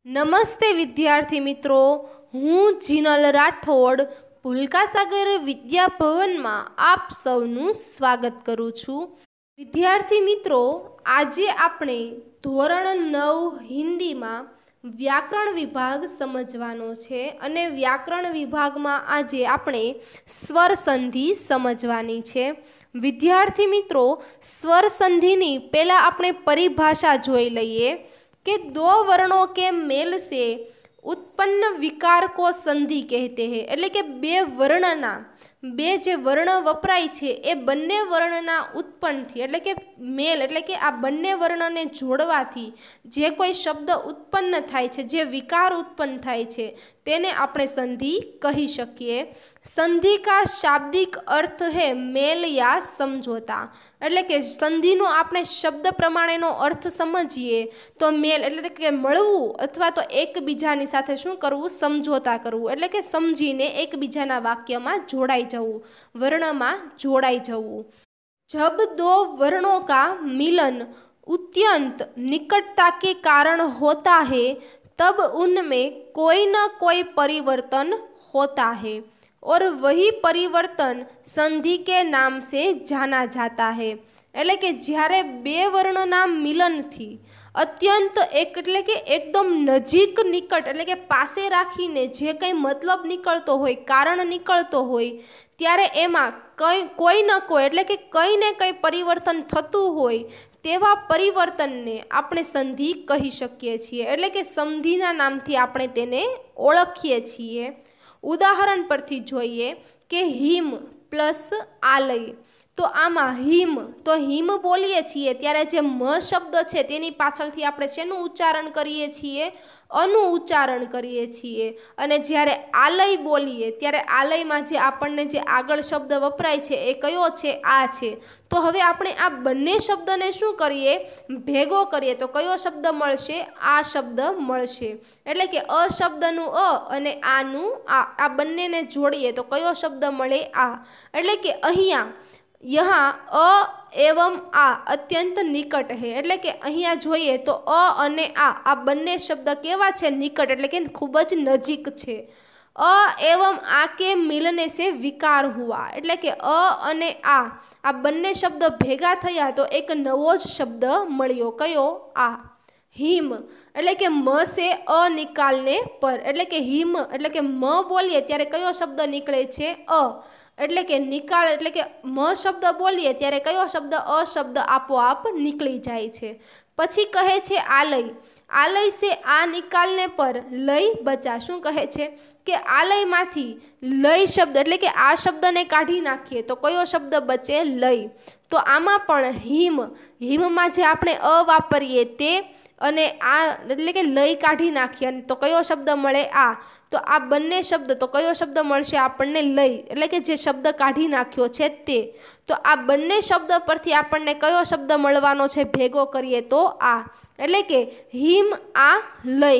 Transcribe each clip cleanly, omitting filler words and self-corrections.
નમસ્તે વિદ્યાર્થી મિત્રો, હું જીનલ રાઠોડ ભૂલકાસાગર વિદ્યાભવનમાં આપ સૌનું સ્વાગત કરું છું। વિદ્યાર્થી મિત્રો, આજે આપણે ધોરણ 9 હિન્દીમાં વ્યાકરણ વિભાગ સમજવાનો છે અને વ્યાકરણ વિભાગમાં આજે આપણે સ્વર સંધિ સમજવાની છે। વિદ્યાર્થી મિત્રો, સ્વર સંધિની પહેલાં આપણે પરિભાષા જોઈ લઈએ कि दो वर्णों के मेल से उत्पन्न विकार को संधि कहते हैं। એટલે કે બે વર્ણના બે જે વર્ણ વપરાય છે એ બંને વર્ણના ઉત્પન્નથી એટલે કે મેલ એટલે કે આ બંને વર્ણને જોડવાથી જે કોઈ શબ્દ ઉત્પન્ન થાય છે, જે વિકાર ઉત્પન્ન થાય છે તેને આપણે સંધિ કહી શકીએ। संधि का शाब्दिक अर्थ है मेल या समझौता। એટલે કે સંધિનો આપણે શબ્દ પ્રમાણેનો અર્થ સમજીએ તો મેલ એટલે કે મળવું અથવા તો એકબીજાની સાથે શું કરવું, સમझौता કરવું એટલે કે સમજીને એકબીજાના વાક્યમાં જોડાઈ જવું, વર્ણમાં જોડાઈ જવું। जब दो वर्णों का मिलन अत्यंत निकटता के कारण होता है तब उनमें कोई न कोई परिवर्तन होता है और वही परिवर्तन संधि के नाम से जाना जाता है। એટલે કે જ્યારે બે વર્ણના મિલનથી અત્યંત એટલે કે એકદમ નજીક નિકટ એટલે કે પાસે રાખીને જે કંઈ મતલબ નીકળતો હોય, કારણ નીકળતો હોય ત્યારે એમાં કોઈ ન કોઈ એટલે કે કંઈ ને કંઈ પરિવર્તન થતું હોય તેવા પરિવર્તનને આપણે સંધિ કહી શકીએ છીએ। એટલે કે સંધિના નામથી આપણે તેને ઓળખીએ છીએ। ઉદાહરણ પરથી જોઈએ કે હિમ પ્લસ આલય, તો આમાં હિમ તો હિમ બોલીએ છીએ ત્યારે જે મ શબ્દ છે તેની પાછળથી આપણે શેનું ઉચ્ચારણ કરીએ છીએ, અનું ઉચ્ચારણ કરીએ છીએ। અને જ્યારે આલય બોલીએ ત્યારે આલયમાં જે આપણને જે આગળ શબ્દ વપરાય છે એ કયો છે, આ છે। તો હવે આપણે આ બંને શબ્દને શું કરીએ, ભેગો કરીએ તો કયો શબ્દ મળશે, આ શબ્દ મળશે। એટલે કે અ શબ્દનું અ અને આનું આ બંનેને જોડીએ તો કયો શબ્દ મળે, આ। એટલે કે અહીંયા यहाँ अ एवं आ अत्यंत निकट है એટલે કે અહીંયા જોઈએ તો અ અને આ બંને શબ્દ કેવા છે, નિકટ એટલે કે ખૂબ જ નજીક છે। અ એवं आ के मिलने से विकार हुआ એટલે કે અ અને આ બંને શબ્દ ભેગા થયા તો એક નવો જ શબ્દ મળ્યો, કયો, આ। હિમ એટલે કે મ સે અ નિકાલને પર એટલે કે હિમ એટલે કે મ બોલીએ ત્યારે કયો શબ્દ નીકળે છે, અ એટલે કે નિકાળ એટલે કે મ શબ્દ બોલીએ ત્યારે કયો શબ્દ, અ શબ્દ આપોઆપ નીકળી જાય છે। પછી કહે છે આલય, આલય સે આ નિકાલને પર લય બચા। શું કહે છે કે આલયમાંથી લય શબ્દ એટલે કે આ શબ્દને કાઢી નાખીએ તો કયો શબ્દ બચે, લય। તો આમાં પણ હિમ, હિમમાં જે આપણે અ વાપરીએ તે અને આ એટલે કે લય કાઢી નાખીએ તો કયો શબ્દ મળે, આ। તો આ બંને શબ્દ તો કયો શબ્દ મળશે આપણને, લય એટલે કે જે શબ્દ કાઢી નાખ્યો છે તે। તો આ બંને શબ્દ પરથી આપણને કયો શબ્દ મળવાનો છે, ભેગો કરીએ તો આ। એટલે કે હિમ આ લય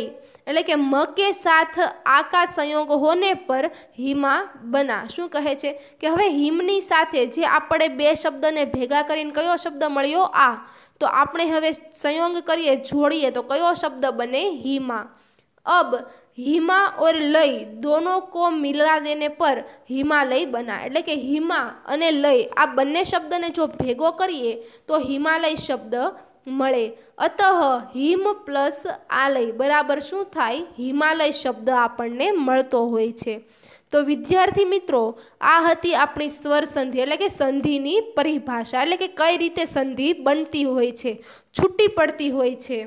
એટલે કે म के साथ आ का संयोग होने पर हिमा बना। શું કહે છે કે હવે હિમની સાથે જે આપણે બે શબ્દને ભેગા કરીને કયો શબ્દ મળ્યો, આ। તો આપણે હવે સંયોગ કરીએ, જોડીએ તો કયો શબ્દ બને, હિમા। अब हिमा और लय दोनों को मिला देने पर हिमालय बना। એટલે કે હિમા અને લય આ બંને શબ્દને જો ભેગો કરીએ તો હિમાલય શબ્દ મળે। અતઃ હિમ પ્લસ આલય બરાબર શું થાય, હિમાલય શબ્દ આપણને મળતો હોય છે। તો વિદ્યાર્થી મિત્રો, આ હતી આપણી સ્વર સંધિ એટલે કે સંધિની પરિભાષા એટલે કે કઈ રીતે સંધિ બનતી હોય છે, છૂટી પડતી હોય છે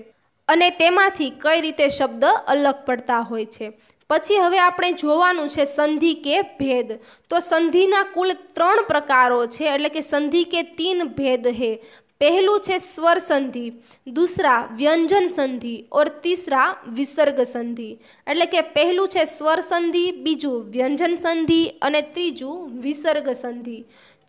અને તેમાંથી કઈ રીતે શબ્દ અલગ પડતા હોય છે। પછી હવે આપણે જોવાનું છે સંધિ કે ભેદ। તો સંધિના કુલ 3 પ્રકારો છે એટલે કે સંધિ કે 3 भेद है। पहलू છે स्वर संधि, दूसरा व्यंजन संधि और तीसरा विसर्ग संधि। એટલે કે પહેલું છે સ્વર સંધિ, બીજું વ્યંજન સંધિ અને ત્રીજું વિસર્ગ સંધિ।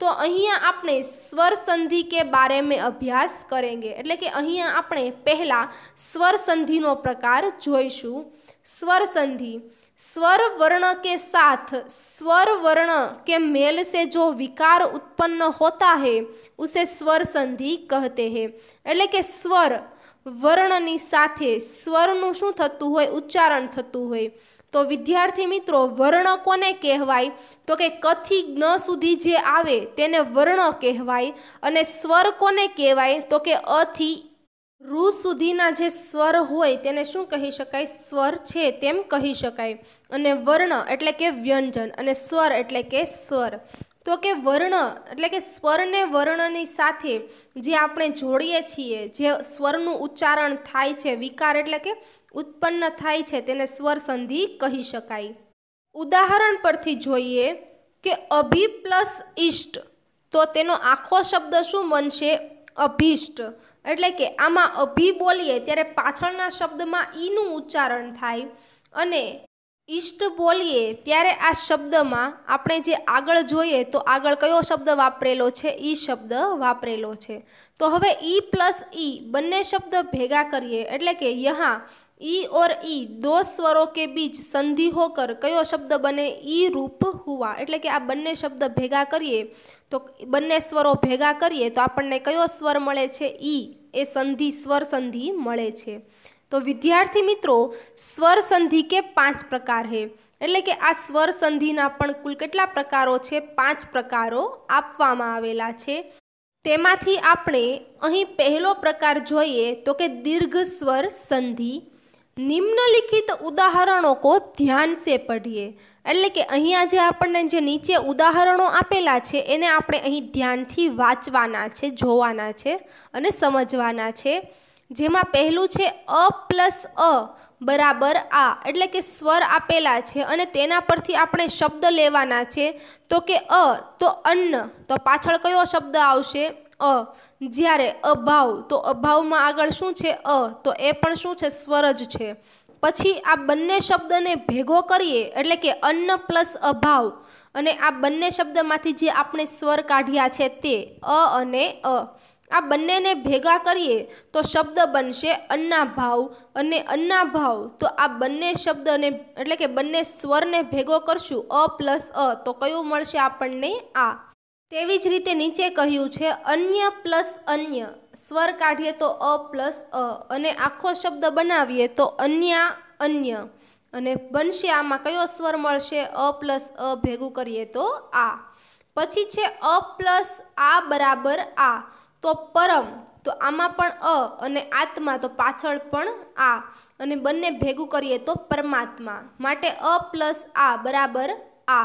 તો અહીંયા આપણે સ્વર સંધિ के बारे में अभ्यास करेंगे એટલે કે અહીંયા આપણે પહેલા સ્વર સંધિનો પ્રકાર જોઈશું। स्वर संधि, स्वर वर्ण के साथ स्वर वर्ण के मेल से जो विकार उत्पन्न होता है उसे स्वर संधि कहते हैं। એટલે કે સ્વર વર્ણની સાથે સ્વરનું શું થતું હોય, ઉચ્ચારણ થતું હોય. તો વિદ્યાર્થી મિત્રો, વર્ણ કોને કહેવાય? તો કે ક થી જ્ઞ સુધી જે આવે તેને વર્ણ કહેવાય. અને સ્વર કોને કહેવાય? તો કે અ થી રૂ સુધીના જે સ્વર હોય તેને શું કહી શકાય? સ્વર છે તેમ કહી શકાય. અને વર્ણ એટલે કે વ્યંજન, અને સ્વર એટલે કે સ્વર. તો કે વર્ણ એટલે કે સ્વરને વર્ણની સાથે જે આપણે જોડીએ છીએ, જે સ્વરનું ઉચ્ચારણ થાય છે, વિકાર એટલે કે ઉત્પન્ન થાય છે, તેને સ્વર સંધિ કહી શકાય. ઉદાહરણ પરથી જોઈએ કે અભિ પ્લસ ઇષ્ટ, તો તેનો આખો શબ્દ શું બનશે? અભિષ્ટ. એટલે કે આમાં અભિ બોલીએ ત્યારે પાછળના શબ્દમાં ઈનું ઉચ્ચારણ થાય, અને ઈષ્ટ બોલીએ ત્યારે આ શબ્દમાં આપણે જે આગળ જોઈએ તો આગળ કયો શબ્દ વાપરેલો છે? ઈ શબ્દ વાપરેલો છે. તો હવે ઈ પ્લસ ઈ બંને શબ્દ ભેગા કરીએ એટલે કે યહાં ई और ई दो स्वरों के बीच संधि होकर कयो शब्द बने? ई रूप हुआ. એટલે કે આ બંને શબ્દ ભેગા કરીએ તો બંને સ્વરો ભેગા કરીએ તો આપણને કયો સ્વર મળે છે? ઈ. એ સંધિ સ્વર સંધિ મળે છે. તો વિદ્યાર્થી મિત્રો, સ્વર સંધિ કે 5 પ્રકાર है. એટલે કે આ સ્વર સંધિના પણ કુલ કેટલા પ્રકારો છે? 5 પ્રકારો આપવામાં આવેલા છે. તેમાંથી આપણે અહીં પહેલો પ્રકાર જોઈએ તો કે દીર્ઘ સ્વર સંધિ. निम्नलिखित उदाहरणों को ध्यान से पढ़िए. એટલે કે અહીંયા જે આપણને જે નીચે ઉદાહરણો આપેલા છે એને આપણે અહીં ધ્યાનથી વાંચવાના છે, જોવાના છે અને સમજવાના છે. જેમાં પહેલું છે અ પ્લસ અ બરાબર આ. એટલે કે સ્વર આપેલા છે અને તેના પરથી આપણે શબ્દ લેવાના છે. તો કે અ તો અન્ન, તો પાછળ કયો શબ્દ આવશે? અ. જ્યારે અભાવ, તો અભાવમાં આગળ શું છે? અ. તો એ પણ શું છે? સ્વર જ છે. પછી આ બંને શબ્દને ભેગો કરીએ એટલે કે અન્ન પ્લસ અભાવ, અને આ બંને શબ્દમાંથી જે આપણે સ્વર કાઢ્યા છે તે અ અને અ, આ બંનેને ભેગા કરીએ તો શબ્દ બનશે અન્નાભાવ. અને અન્નાભાવ, તો આ બંને શબ્દને એટલે કે બંને સ્વરને ભેગો કરશું અ પ્લસ અ, તો કયું મળશે આપણને? આ. તેવી જ રીતે નીચે કહ્યું છે અન્ય પ્લસ અન્ય. સ્વર કાઢીએ તો અ પ્લસ અ, અને આખો શબ્દ બનાવીએ તો અન્ય અન્ય, અને બનશે આમાં કયો સ્વર મળશે? અ પ્લસ અ ભેગું કરીએ તો આ. પછી છે અ પ્લસ આ બરાબર આ. તો પરમ, તો આમાં પણ અ, અને આત્મા, તો પાછળ પણ આ, અને બંને ભેગું કરીએ તો પરમાત્મા. માટે અ પ્લસ આ બરાબર આ.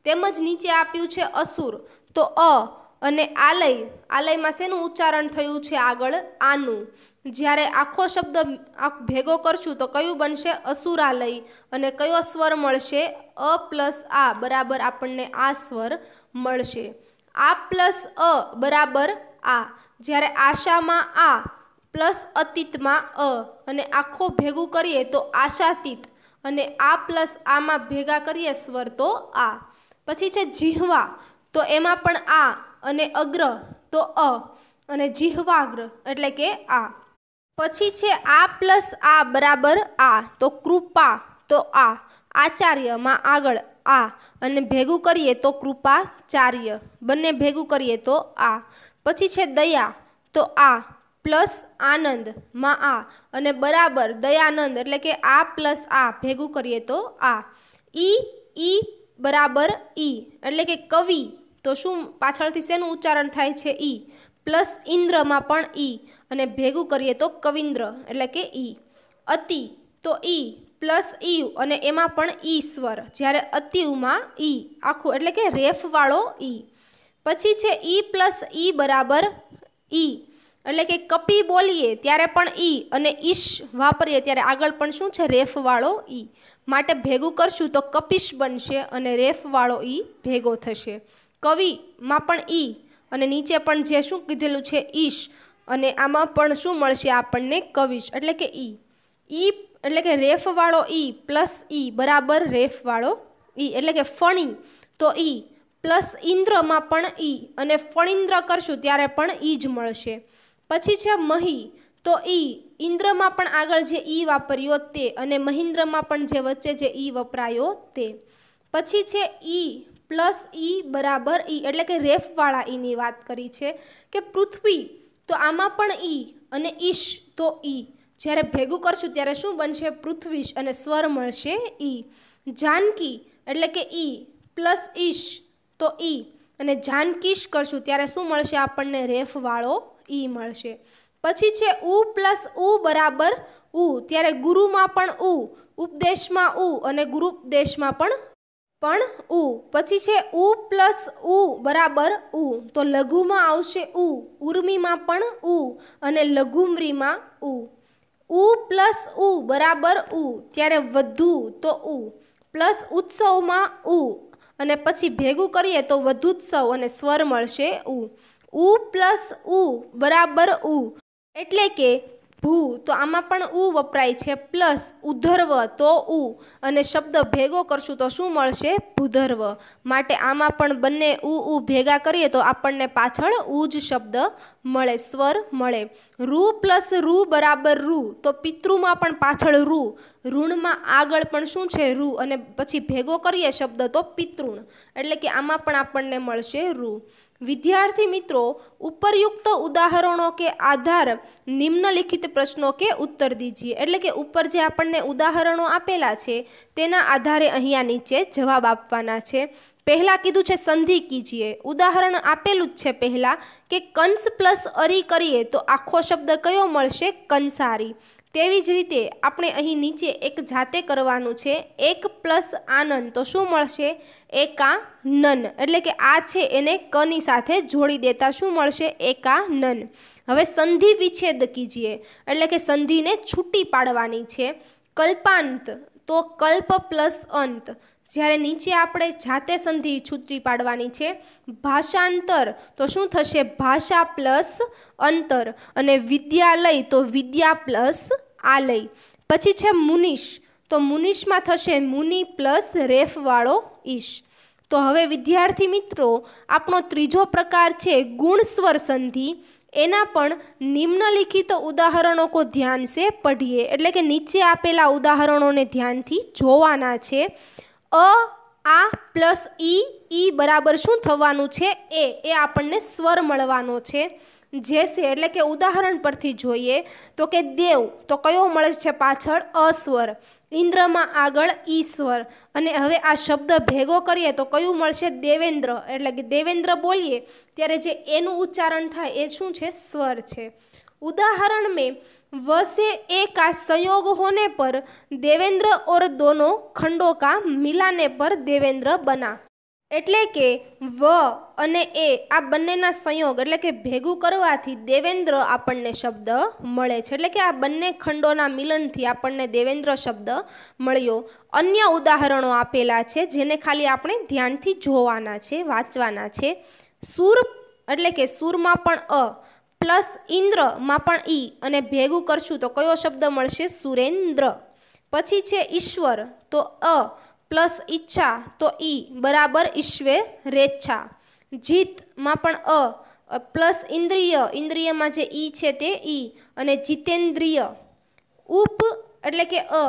તેમજ નીચે આપ્યું છે અસુર, તો અ અને આલય. આલયમાં શેનું ઉચ્ચારણ થયું છે આગળ? આનું. જ્યારે આખો શબ્દ ભેગો કરશું તો કયું બનશે? અસુરાલય. અને કયો સ્વર મળશે? અ પ્લસ આ બરાબર આપણને આ સ્વર મળશે. આ પ્લસ અ બરાબર આ. જ્યારે આશામાં આ પ્લસ અતીતમાં અ, અને આખો ભેગું કરીએ તો આશાતીત, અને આ પ્લસ આમાં ભેગા કરીએ સ્વર તો આ. પછી છે જીહવા, તો એમાં પણ આ, અને અગ્ર તો અ, અને જીહવાગ્ર એટલે કે આ. પછી છે આ પ્લસ આ બરાબર આ, તો કૃપા તો આ. આચાર્યમાં આગળ આ, અને ભેગું કરીએ તો કૃપાચાર્ય, બંને ભેગું કરીએ તો આ. પછી છે દયા, તો આ પ્લસ આનંદમાં આ, અને બરાબર દયાનંદ એટલે કે આ પ્લસ આ ભેગું કરીએ તો આ. ઈ બરાબર ઈ એટલે કે કવિ, તો શું પાછળથી શેનું ઉચ્ચારણ થાય છે? ઈ. પ્લસ ઇન્દ્રમાં પણ ઈ, અને ભેગું કરીએ તો કવિન્દ્ર એટલે કે ઈ. અતિ, તો ઈ પ્લસ ઈ, અને એમાં પણ ઈ સ્વર. જ્યારે અતિવમાં ઈ આખું એટલે કે રેફવાળો ઈ. પછી છે ઈ પ્લસ ઈ બરાબર ઈ, એટલે કે કપી બોલીએ ત્યારે પણ ઈ, અને ઈશ વાપરીએ ત્યારે આગળ પણ શું છે? રેફવાળો ઈ. માટે ભેગું કરશું તો કપિશ બનશે, અને રેફવાળો ઈ ભેગો થશે. કવિમાં પણ ઈ, અને નીચે પણ જે શું કીધેલું છે? ઈશ, અને આમાં પણ શું મળશે આપણને? કવિશ એટલે કે ઈ. ઈ એટલે કે રેફવાળો ઈ પ્લસ ઈ બરાબર રેફવાળો ઈ, એટલે કે ફણી, તો ઈ પ્લસ ઇન્દ્રમાં પણ ઈ, અને ફણીન્દ્ર કરશું ત્યારે પણ ઈ જ મળશે. પછી છે મહી, તો ઈ ઇન્દ્રમાં પણ આગળ જે ઈ વાપર્યો તે, અને મહિન્દ્રમાં પણ જે વચ્ચે જે ઈ વપરાયો તે. પછી છે ઈ પ્લસ ઈ બરાબર ઈ, એટલે કે રેફવાળા ઈની વાત કરી છે. કે પૃથ્વી, તો આમાં પણ ઈ, અને ઈશ તો ઈ, જ્યારે ભેગું કરશું ત્યારે શું બનશે? પૃથ્વીશ અને સ્વર મળશે ઈ. જાનકી એટલે કે ઈ પ્લસ ઈશ તો ઈ, અને જાનકીશ કરશું ત્યારે શું મળશે આપણને? રેફવાળો ઈ મળશે. પછી છે ઉ પ્લસ ઉ બરાબર ઉ, ત્યારે ગુરુમાં પણ ઉ, ઉપદેશમાં ઉ અને ગુરુપદેશમાં પણ ઉ. પછી છે ઉ પ્લસ ઉ બરાબર ઉ, તો લઘુમાં આવશે ઉ, ઉર્મીમાં પણ ઉ અને લઘુમરીમાં ઉ. ઉ પ્લસ ઉ બરાબર ઉ, ત્યારે વધુ તો ઉ, પ્લસ ઉત્સવમાં ઉ અને પછી ભેગું કરીએ તો વધુત્સવ અને સ્વર મળશે ઉ. ઉ પ્લસ ઉ બરાબર ઉ, એટલે કે ભૂ, તો આમાં પણ ઉ વપરાય છે, પ્લસ ઉધર્વ તો ઉ અને શબ્દ ભેગો કરશું તો શું મળશે? ભૂધર્વ. માટે આમાં પણ બંને ઉ ભેગા કરીએ તો આપણને પાછળ ઉ જ શબ્દ મળે, સ્વર મળે. રૂ પ્લસ રૂ બરાબર રૂ, તો પિતૃમાં પણ પાછળ રૂ, ઋણમાં આગળ પણ શું છે? રૂ, અને પછી ભેગો કરીએ શબ્દ તો પિતૃણ, એટલે કે આમાં પણ આપણને મળશે રૂ. વિદ્યાર્થી મિત્રો, ઉપરયુક્ત ઉદાહરણો કે આધાર નિમ્નલિખિત પ્રશ્નો કે ઉત્તર દીजिए, એટલે કે ઉપર જે આપણને ઉદાહરણો આપેલા છે તેના આધારે અહીંયા નીચે જવાબ આપવાના છે. પહેલા કીધું છે સંધિ કીજીએ, ઉદાહરણ આપેલું જ છે પહેલા કે કંસ પ્લસ અરી કરીએ તો આખો શબ્દ કયો મળશે? કંસારી. તેવી જ રીતે આપણે અહીં નીચે એક જાતે કરવાનું છે, એક પ્લસ આનંદ તો શું મળશે? એકાનન, એટલે કે આ છે એને કની સાથે જોડી દેતા શું મળશે? એકાનન. હવે સંધિ વિચ્છેદ કીજીએ, એટલે કે સંધિને છૂટી પાડવાની છે. કલ્પાંત તો કલ્પ પ્લસ અંત, જ્યારે નીચે આપણે જાતે સંધિ છૂટી પાડવાની છે. ભાષાંતર તો શું થશે? ભાષા પ્લસ અંતર, અને વિદ્યાલય તો વિદ્યા પ્લસ આલય. પછી છે મુનિશ, તો મુનિશમાં થશે મુનિ પ્લસ રેફવાળો ઈશ. તો હવે વિદ્યાર્થી મિત્રો, આપણો ત્રીજો પ્રકાર છે ગુણસ્વર સંધિ. એના પણ નિમ્નલિખિત ઉદાહરણો કો ધ્યાન સે પઢીએ, એટલે કે નીચે આપેલા ઉદાહરણોને ધ્યાનથી જોવાના છે. આ પ્લસ ઈ બરાબર શું થવાનું છે? એ આપણને સ્વર મળવાનો છે. જેસે એટલે કે ઉદાહરણ પરથી જોઈએ તો કે દેવ તો કયો મળે છે પાછળ? અસ્વર. ઇન્દ્રમાં આગળ ઈશ્વર, અને હવે આ શબ્દ ભેગો કરીએ તો કયું મળશે? દેવેન્દ્ર. એટલે કે દેવેન્દ્ર બોલીએ ત્યારે જે એનું ઉચ્ચારણ થાય એ શું છે? સ્વર છે. ઉદાહરણ में व से ए का संयोग होने पर देवेंद्र और दोनों खंडों का मिलाने पर देवेंद्र बना. એટલે કે વ અને એ આ બંનેના સંયોગ એટલે કે ભેગું કરવાથી દેવેન્દ્ર આપણને શબ્દ મળે છે, એટલે કે આ બંને ખંડોના મિલનથી આપણને દેવેન્દ્ર શબ્દ મળ્યો. અન્ય ઉદાહરણો આપેલા છે જેને ખાલી આપણે ધ્યાનથી જોવાના છે, વાંચવાના છે. સુર એટલે કે સુરમાં પણ અ પ્લસ ઇન્દ્રમાં પણ ઈ અને ભેગું કરશું તો કયો શબ્દ મળશે? સુરેન્દ્ર. પછી છે ઈશ્વર તો અ પ્લસ ઈચ્છા તો ઈ બરાબર ઈશ્વરેચ્છા. જીતમાં પણ અ પ્લસ ઇન્દ્રિય, ઇન્દ્રિયમાં જે ઈ છે તે ઈ અને જીતેન્દ્રિય. ઉપ એટલે કે અ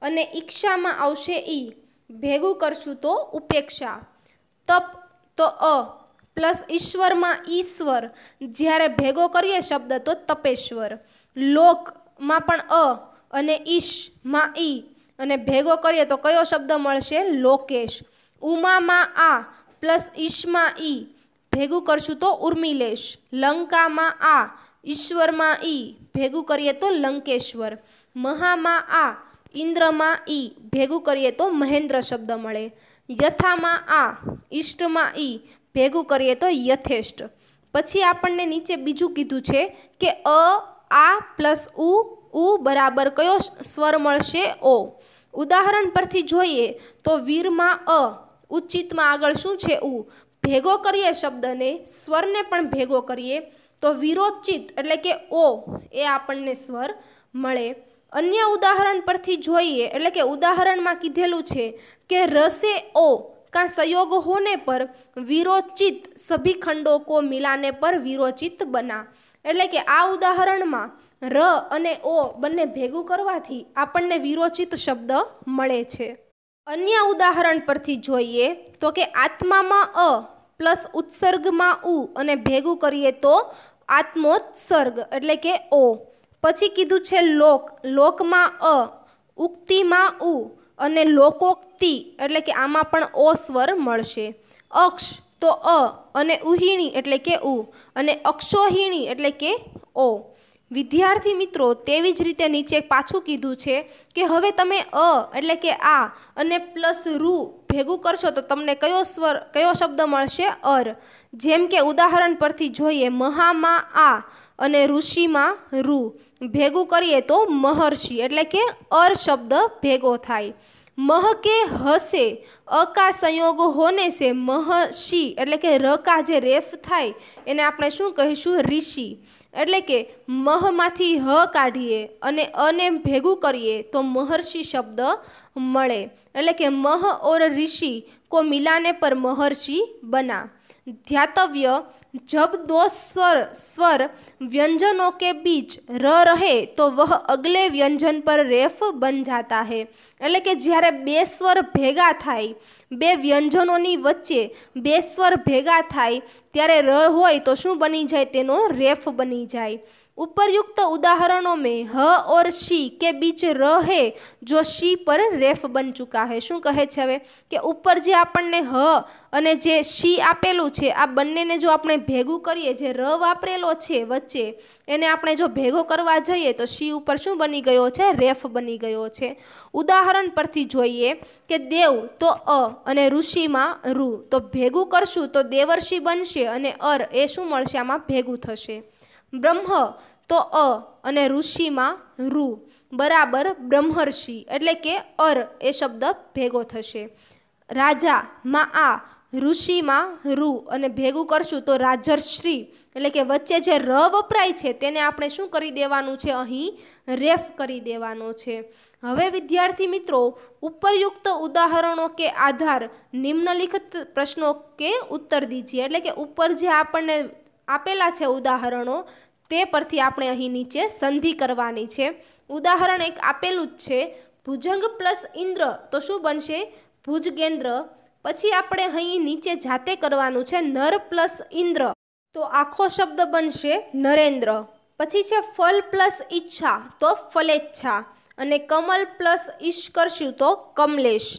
અને ઈક્ષામાં આવશે ઈ, ભેગું કરશું તો ઉપેક્ષા. તપ તો અ પ્લસ ઈશ્વરમાં ઈશ્વર, જ્યારે ભેગો કરીએ શબ્દ તો તપેશ્વર. લોકમાં પણ અ અને ઈશમાં ઈ અને ભેગો કરીએ તો કયો શબ્દ મળશે? લોકેશ. ઉમામાં આ પ્લસ ઈશમાં ઈ, ભેગું કરશું તો ઉર્મિલેશ. લંકામાં આ, ઈશ્વરમાં ઈ, ભેગું કરીએ તો લંકેશ્વર. મહામાં આ, ઇન્દ્રમાં ઈ, ભેગું કરીએ તો મહેન્દ્ર શબ્દ મળે. યથામાં આ, ઈષ્ટમાં ઈ, ભેગું કરીએ તો યથેષ્ટ. પછી આપણને નીચે બીજું કીધું છે કે આ પ્લસ ઉ બરાબર કયો સ્વર મળશે? ઓ. ઉદાહરણ પરથી જોઈએ તો વીરમાં અ, ઉચિતમાં આગળ શું છે? ઉ. ભેગો કરીએ શબ્દને, સ્વરને પણ ભેગો કરીએ તો વિરોચિત એટલે કે ઓ, એ આપણને સ્વર મળે. અન્ય ઉદાહરણ પરથી જોઈએ એટલે કે ઉદાહરણમાં કીધેલું છે કે રસે ઓ का संयोग होने पर विरोचित सभी खंडों को मिलाने पर विरोचित बना. એટલે કે આ ઉદાહરણમાં ર અને ઓ બંને ભેગું કરવાથી આપણને વિરોચિત શબ્દ મળે છે. અન્ય ઉદાહરણ પરથી જોઈએ તો કે આત્મામાં અ પ્લસ ઉત્સર્ગમાં ઉ અને ભેગું કરીએ તો आत्मोत्सर्ग एटले के ओ। पछी कीधुं छे लोक, लोकमां अ, उक्तिमां उ अने लोकोक्ति एटले के आमां पण ओ स्वर मळशे। अक्ष तो अ अने उहीणी एटले के उ अने अक्षोहीणी एटले के ओ। विद्यार्थी मित्रों तेवी ज रीते नीचे पाछुं कीधुं छे के हवे तमे अ एटले के आ अने प्लस रु भेगुं करशो तो तमने कयो शब्द मळशे? अर। जेम के उदाहरण परथी जोईए महामां आ अने ऋषिमां रु भेगुं करीए तो महर्षि एटले के अर शब्द भेगो थाय। मह के हसे अ का संयोग होने से महर्षि एटले के र का जे रेफ थाय एने आपणे शुं कहीशुं? ऋषि। एटले के मह मांथी ह काढीए अने अने भेगुं करीए तो महर्षि शब्द मळे। एटले के मह और ऋषि को मिलाने पर महर्षि बना। ध्यातव्य, जब दो स्वर व्यंजनों के बीच र रहे तो वह अगले व्यंजन पर रेफ बन जाता है। एटले के ज्यारे बे स्वर भेगा थाय, बे व्यंजनोनी वच्चे बे स्वर भेगा थाय त्यारे र होय तो शुं बनी जाय? तेनो रेफ बनी जाय। उपरयुक्त उदाहरणों में ह और शी के बीच र है जो शी पर रेफ बन चुका है। शुं कहे छे हवे के ऊपर जे आपणने ह अने जे शी आपेलुं छे आ बंनेने जो आपणे भेगुं करीए, जे र वापरेलो छे वच्चे एने आपणे जो भेगो करवा जईए तो शी ऊपर शुं बनी गयो छे? रेफ बनी गयो छे। उदाहरण परथी जोईए के देव तो अ अने ऋषिमां रु, तो भेगुं करशुं तो देवर्षि बनशे अने अर ए शुं मळशे? आमां भेगुं थशे। ब्रह्म तो अ अने ऋषिमां रु बराबर ब्रह्मर्षि एटले के अर ए शब्द भेगो थशे। राजा मां आ ऋषिमां रु अने भेगुं करशुं तो राजर्षि एटले के वच्चे जे र वपराय छे तेने आपणे शुं करी देवानुं छे? अहीं रेफ करी देवानो छे। हवे विद्यार्थी मित्रों उपरयुक्त उदाहरणों के आधार निम्नलिखित प्रश्नों के उत्तर दीजिए। एटले के ऊपर जे आपणे आपेला छे उदाहरणों ते परथी आपणे अहीं नीचे संधि करवानी छे। उदाहरण एक आपेलुं ज छे भुजंग प्लस इंद्र तो शुं बनशे? भुजगेंद्र। पछी आपणे अहीं नीचे जाते करवानुं छे नर प्लस इंद्र तो आखो शब्द बनशे नरेंद्र। पछी छे फल प्लस इच्छा तो फलेच्छा अने कमल प्लस ईश करशुं तो कमलेश।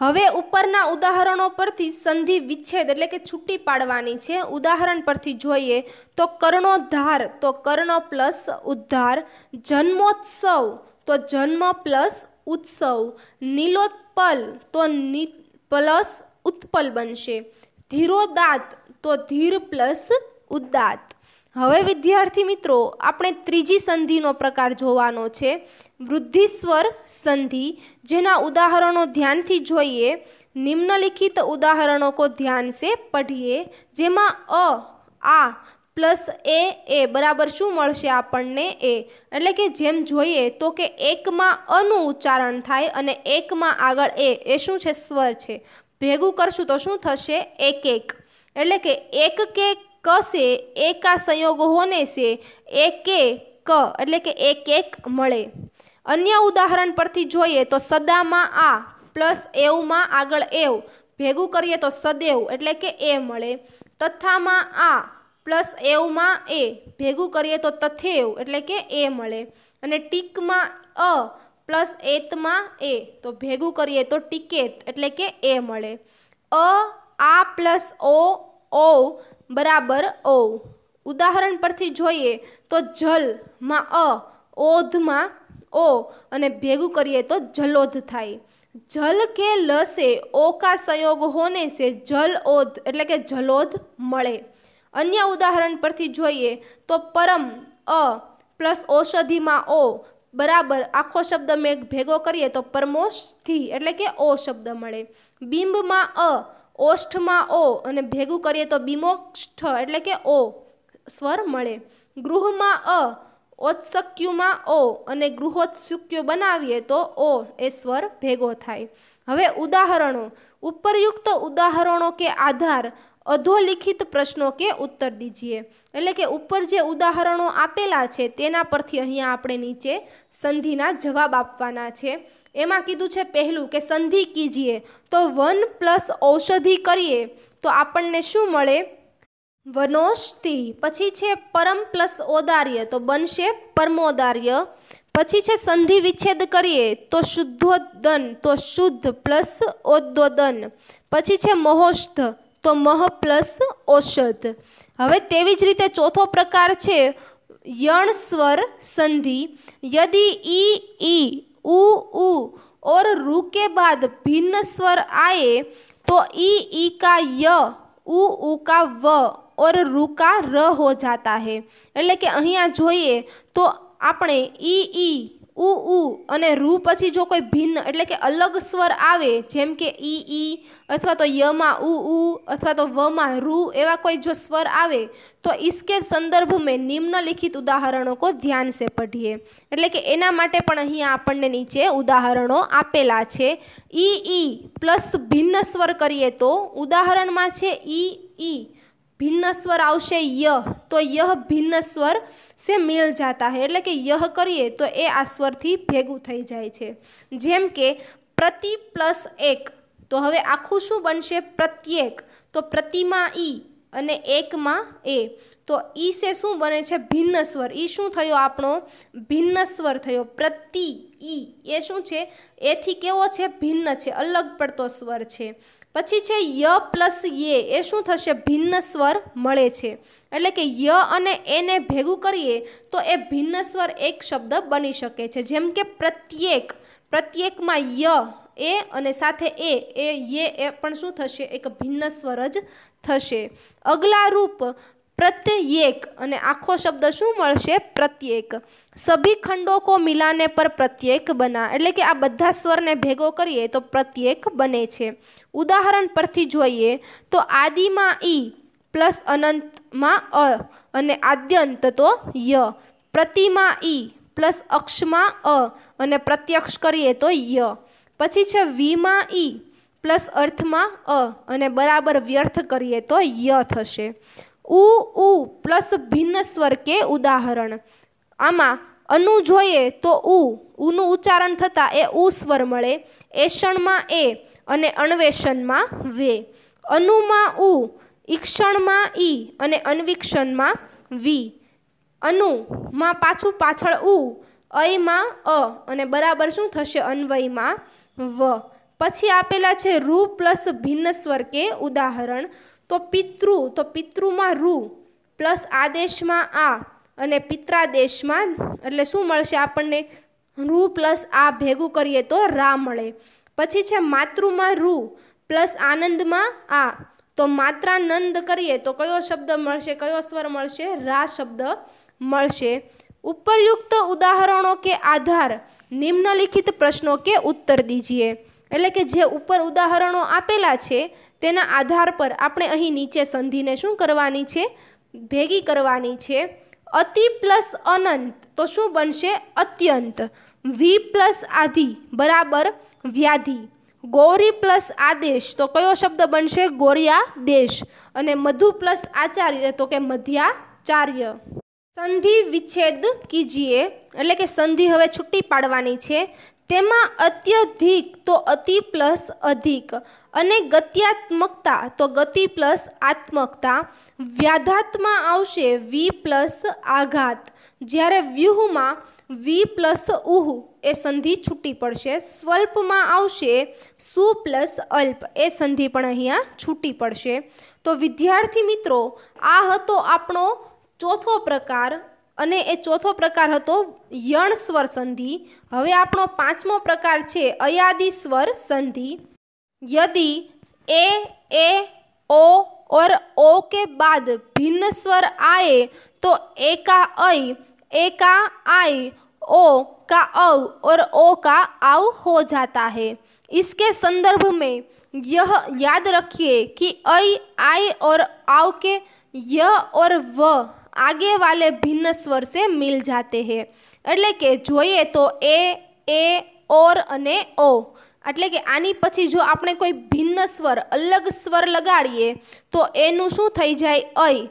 हवे उपरना उदाहरणों परथी संधि विच्छेद एटले के छूटी पाडवानी छे। उदाहरण परथी जोईए तो कर्णोद्धार तो कर्ण प्लस उद्धार, जन्मोत्सव तो जन्म प्लस उत्सव, नीलोत्पल तो प्लस उत्पल बनशे, धीरोदात तो धीर प्लस उदात। हवे विद्यार्थी मित्रों आपणे त्रीजी संधिनो प्रकार जोवानो छे वृद्धिस्वर संधि, जेना उदाहरणों ध्यानथी जोईए। निम्नलिखित उदाहरणों को ध्यान से पढ़िए जेमां अ आ प्लस ए बराबर शुं मळशे आपणने? ए। एटले के जेम जोईए तो के एक मां अ नुं उच्चारण थाय अने एक मां आगळ ए शुं छे? स्वर छे। भेगुं करशुं तो शुं थशे? एक एक। एटले के एक के क से ए का संयोग होने से एक के क एटले के एक एक मळे। अन्य उदाहरण परथी जोईए तो सदामां आ प्लस एव मां आगळ एव भेगुं करीए तो सदेव एटले के ए मळे। तथामां आ प्लस एव मां ए भेगुं करीए तो तथेव एटले के ए मळे। अने टीकमां अ प्लस एतमां ए तो भेगुं करीए तो टीकेत एटले के ए मळे। अ आ प्लस ओ बराबर ओ। उदाहरण परथी जोईए तो जल मां अ ओध मां ओ अने भेगुं करीए तो जलोध थाय। जल के ल से ओ का संयोग होने से जल ओध एटले के जलोध मळे। अन्य उदाहरण परथी जोईए तो परम अ प्लस औषधि मां ओ बराबर आखो शब्द में भेगो करीए तो परमोष्ठी एटले के ओ शब्द मळे। बिंब मां अ ओष्ठ मां ओ अने भेगुं करीए तो बिमोष्ठ एटले के ओ स्वर मळे। गृह मां अ औत्सुक्यु मां ओ अने गृहोत्सुक्यु बनावीए तो ओ ए स्वर भेगो थाय। हवे उदाहरणों उपरयुक्त उदाहरणों के आधार अधोलिखित प्रश्नों के उत्तर दीजिए। एटले के ऊपर जे उदाहरणों आपेला छे तेना परथी अहींया आपणे नीचे संधिना जवाब आपवाना छे। एमां कीधुं छे पहेलुं के संधि कीजिए तो वन प्लस औषधि करीए तो आपणने शुं मळे? વનોષધિ, પછી છે પરમ પ્લસ ઓદાર્ય તો બનશે પરમોદાર્ય, પછી છે સંધિ વિચ્છેદ કરીએ તો શુદ્ધોદન તો શુદ્ધ પ્લસ ઓદ્દોદન, પછી છે મહોષ્ધ તો મહ પ્લસ ઔષધ. હવે તેવી જ રીતે ચોથો પ્રકાર છે यण स्वर संधि. यदि ई ऊ और रू के बाद भिन्न स्वर आए तो ई का य, ऊ का व और रू का र हो जाता है. એટલે કે અહીંયા જોઈએ તો આપણે ઈ ऊ અને રૂ પછી જો કોઈ ભિન્ન એટલે કે અલગ સ્વર આવે, જેમ કે ઈ અથવા તો યમાં ऊ અથવા તો વમાં રૂ, એવા કોઈ જો સ્વર આવે તો इसके संदर्भ में निम्नलिखित उदाहरणों को ध्यान से पढ़िए. એટલે કે એના માટે પણ અહીંયા આપણને નીચે ઉદાહરણો આપેલા છે. ઈ પ્લસ ભિન્ન સ્વર કરીએ તો ઉદાહરણમાં છે ઈ भिन्न स्वर आवशे यह, तो यह भिन्न स्वर से मिल जाता है. એટલે કે यह કરીએ તો એ આ સ્વરથી ભેગું થઈ જાય છે. જેમ કે પ્રતિ પ્લસ એક, તો હવે આખું શું બનશે? પ્રત્યેક. તો પ્રતિમાં ઈ અને એકમાં એ, તો ઈ સે શું બને છે? ભિન્ન સ્વર. ઈ શું થયો? આપણો ભિન્ન સ્વર થયો. પ્રતિ ઈ એ શું છે? એથી કેવો છે? ભિન્ન છે, અલગ પડતો સ્વર છે. પછી છે ય પ્લસ યે, એ શું થશે? ભિન્ન સ્વર મળે છે. એટલે કે ય અને એને ભેગું કરીએ તો એ ભિન્ન સ્વર એક શબ્દ બની શકે છે. જેમ કે પ્રત્યેક, પ્રત્યેકમાં ય એ અને સાથે એ યે એ પણ શું થશે? એક ભિન્ન સ્વર જ થશે. અગલા રૂપ प्रत्येक અને આખો શબ્દ શું મળશે? પ્રત્યેક. સભી ખંડો કો મિલાને પર પ્રત્યેક બના, એટલે કે આ બધા સ્વરને ભેગો કરીએ તો પ્રત્યેક બને છે. ઉદાહરણ પરથી જોઈએ તો આદિમાં ઈ પ્લસ અનંતમાં અ અને આદ્યંત તો ય. પ્રતિમાં ઈ પ્લસ અક્ષમાં અ અને પ્રત્યક્ષ કરીએ તો ય. પછી છે વીમાં ઈ પ્લસ અર્થમાં અ અને બરાબર વ્યર્થ કરીએ તો ય થશે. ऊ प्लस भिन्न स्वर के उदाहरण. आमा अनु जोईए तो ऊનું ઉચ્ચારણ થતા એ ઉ સ્વર મળે. એષણમાં એ અને અન્વેષણમાં વે. અનુમાં ઉ, ઈક્ષણમાં ઈ અને અન્વીક્ષણમાં વી. અનુમાં પાછું પાછળ ઉ, અયમાં અ અને બરાબર શું થશે? અન્વયમાં વ. પછી આપેલા છે રૂ પ્લસ ભિન્ન સ્વર કે ઉદાહરણ. તો પિતૃ, તો પિતૃમાં રૂ પ્લસ આદેશમાં આ અને પિત્રાદેશમાં, એટલે શું મળશે આપણને? રૂ પ્લસ આ ભેગું કરીએ તો રા મળે. પછી છે માતૃમાં રૂ પ્લસ આનંદમાં આ, તો માત્રાનંદ કરીએ તો કયો શબ્દ મળશે? કયો સ્વર મળશે? રા શબ્દ મળશે. ઉપરયુક્ત ઉદાહરણો કે આધાર નિમ્નલિખિત પ્રશ્નો કે ઉત્તર દીजिए. એટલે કે જે ઉપર ઉદાહરણો આપેલા છે તેના આધાર પર આપણે અહીં નીચે સંધિને શું કરવાની છે? ભેગી કરવાની છે. અતિ પ્લસ અનંત તો શું બનશે? અત્યંત. વી પ્લસ આધિ બરાબર વ્યાધિ. ગૌરી પ્લસ આદેશ તો કયો શબ્દ બનશે? ગૌર્યાદેશ. અને મધુ પ્લસ આચાર્ય તો કે મધ્યાચાર્ય. સંધિ વિચ્છેદ કીજીએ, એટલે કે સંધિ હવે છૂટી પાડવાની છે. તેમાં અત્યધિક તો અતિ પ્લસ અધિક, અને ગત્યાત્મકતા તો ગતિ પ્લસ આત્મકતા. વ્યાધાત્માં આવશે વી પ્લસ આઘાત, જ્યારે વ્યુહમાં વી પ્લસ ઉહ એ સંધિ છૂટી પડશે. સ્વલ્પમાં આવશે સુ પ્લસ અલ્પ, એ સંધિ પણ અહીંયા છૂટી પડશે. તો વિદ્યાર્થી મિત્રો, આ હતો આપણો ચોથો પ્રકાર, અને એ ચોથો પ્રકાર હતો યણ સ્વર સંધિ. હવે આપણો પાંચમો પ્રકાર છે અયાદી સ્વર સંધિ. यदि ए ओ और ओ के बाद भिन्न स्वर आए तो ए का ऐ, ए का आई, ओ का औ और ओ का आव हो जाता है. इसके संदर्भ में यह याद रखिए कि ऐ, आई और आव के य और व आगे वाले भिन्न स्वर से मिल जाते हैं. એટલે કે જોઈએ તો એ ઓર અને ઓ, એટલે કે આની પછી જો આપણે કોઈ ભિન્ન સ્વર અલગ સ્વર લગાડીએ તો એનું શું થઈ જાય? ऐ,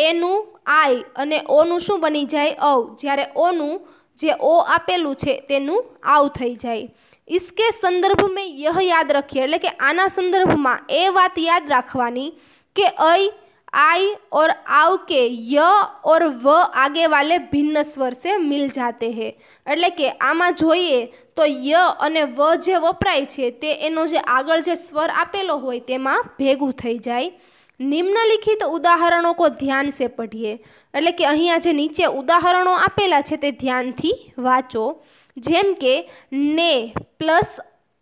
એનું આઈ અને ઓનું શું બની જાય? ઔ. જ્યારે ઓનું જે ઓ આપેલું છે તેનું આવ થઈ જાય. इसके संदर्भ में यह याद रखिए, એટલે કે આના સંદર્ભમાં એ વાત યાદ રાખવાની કે ऐ, आई और आव के य और व आगे वाले भिन्न स्वर से मिल जाते हैं। એટલે કે આમાં જોઈએ તો ય અને વ જે વપરાય છે તે એનો જે આગળ જે સ્વર આપેલો હોય તેમાં ભેગું થઈ જાય। નિમ્નલિખિત ઉદાહરણો को ध्यान से पढ़िए। એટલે કે અહીંયા જે નીચે ઉદાહરણો આપેલા છે તે ધ્યાનથી વાંચો। જેમ કે ને પ્લસ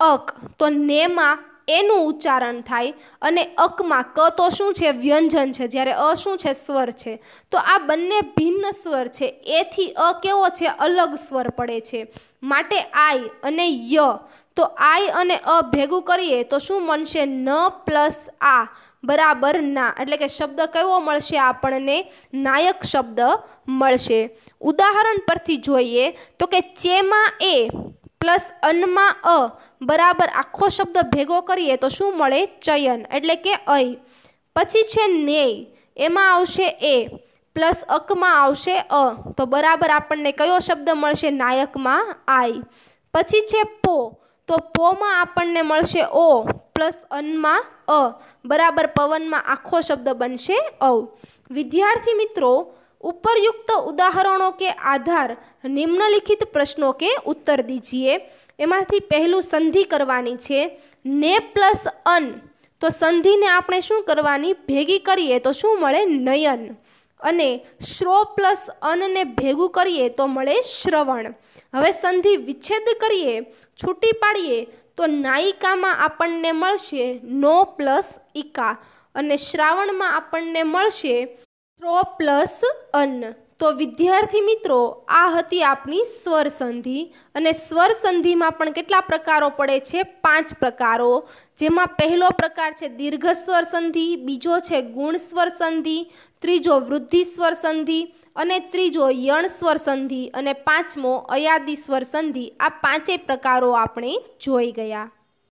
અક, તો નેમાં એનું ઉચ્ચારણ થાય અને અકમાં ક તો શું છે? વ્યંજન છે, જ્યારે અ શું છે? સ્વર છે। તો આ બંને ભિન્ન સ્વર છે, એથી અ કેવો છે? અલગ સ્વર પડે છે। માટે આઈ અને ય, તો આઈ અને અ ભેગું કરીએ તો શું મળશે? ન પ્લસ આ બરાબર ના, એટલે કે શબ્દ કયો મળશે આપણને? નાયક શબ્દ મળશે। ઉદાહરણ પરથી જોઈએ તો કે ચેમાં એ પ્લસ અનમાં અ બરાબર આખો શબ્દ ભેગો કરીએ તો શું મળે? ચયન, એટલે કે અય। પછી છે નેય, એમાં આવશે એ પ્લસ અકમાં આવશે અ, તો બરાબર આપણને કયો શબ્દ મળશે? નાયકમાં આઈ। પછી છે પો, તો પોમાં આપણને મળશે ઓ પ્લસ અનમાં અ બરાબર પવનમાં આખો શબ્દ બનશે અવ। विद्यार्थी मित्रों, उपरयुक्त उदाहरणों के आधार निम्नलिखित प्रश्नों के उत्तर दीजिए। एमांथी पहलू संधि करवानी छे। ने प्लस अन, तो संधि ने आपणे शुं करवानी? भेगी करीए तो शुं मळे? नयन। अने श्रो प्लस अन ने भेगू करीए तो मळे श्रवण। हवे संधि विच्छेद करीए, छूटी पाड़ीए तो नायिका में आपणने मळशे नो प्लस इका अने श्रावण में आपणने मळशे श्रो प्लस अन। तो विद्यार्थी मित्रों, आ हती आपनी स्वर संधि। अने स्वर संधि में पण केटला प्रकारो पड़े छे? 5 प्रकारो। जेमां पहलो प्रकार छे दीर्घ स्वर संधि, बीजो छे गुण स्वर संधि, त्रीजो वृद्धि स्वर संधि अने त्रीजो यण स्वर संधि अने पांचमो अयादी स्वर संधि। आ 5 प्रकारो आपणे जोई गया।